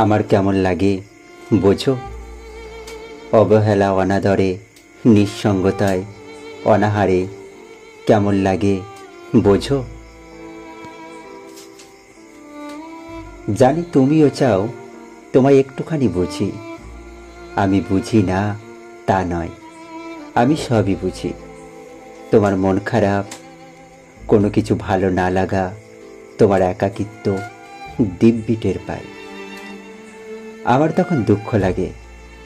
আমার কেমন লাগে বোঝো? অবহেলা, অনাদরে, নিঃসঙ্গতায়, অনাহারে কেমন লাগে বোঝো? জানি তুমিও চাও তোমায় একটুখানি বুঝি। আমি বুঝি না তা নয়, আমি সবই বুঝি। তোমার মন খারাপ, কোনো কিছু ভালো না লাগা, তোমার একাকিত্ব দিব্যি টের পাই। আমার তখন দুঃখ লাগে,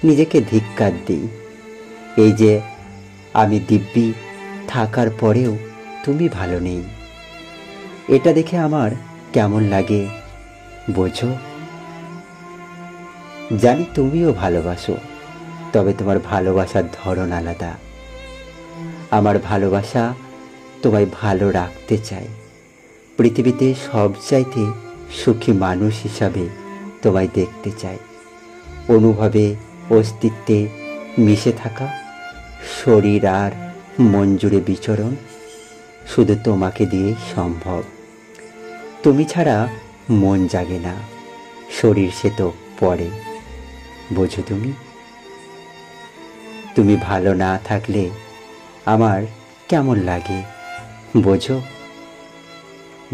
নিজেকে ধিক্কার দিই। এই যে আমি দিব্যি থাকার পরেও তুমি ভালো নেই, এটা দেখে আমার কেমন লাগে বোঝো? জানি তুমিও ভালোবাসো, তবে তোমার ভালোবাসার ধরন আলাদা। আমার ভালোবাসা তোমায় ভালো রাখতে চাই, পৃথিবীতে সবচাইতে সুখী মানুষ হিসাবে তোমায় দেখতে চাই। অনুভবে, অস্তিত্বে মিশে থাকা, শরীর আর মন জুড়ে বিচরণ শুধু তোমাকে দিয়েই সম্ভব। তুমি ছাড়া মন জাগে না, শরীর সে তো পড়ে, বোঝো তুমি? তুমি ভালো না থাকলে আমার কেমন লাগে বোঝো?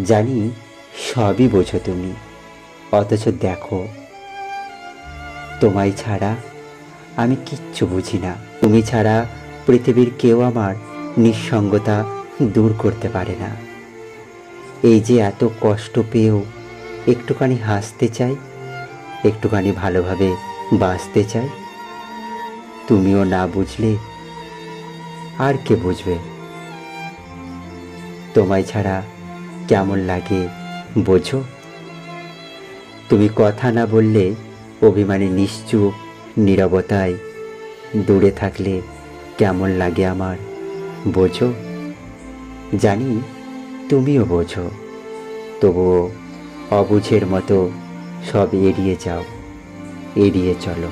জানি সবই বোঝো তুমি, অথচ দেখো তোমায় ছাড়া আমি কিচ্ছু বুঝি না। তুমি ছাড়া পৃথিবীর কেউ আমার নিঃসঙ্গতা দূর করতে পারে না। এই যে এত কষ্ট পেয়েও একটুখানি হাসতে চাই, একটুখানি ভালোভাবে বাঁচতে চাই, তুমিও না বুঝলে আর কে বুঝবে? তোমায় ছাড়া কেমন লাগে বোঝো? তুমি কথা না বললে, অভিমানে নিশ্চুপ নীরবতায় দূরে থাকলে কেমন লাগে আমার বোঝো? জানি তুমিও বোঝো, তবুও অবুঝের মতো সব এড়িয়ে যাও, এড়িয়ে চলো।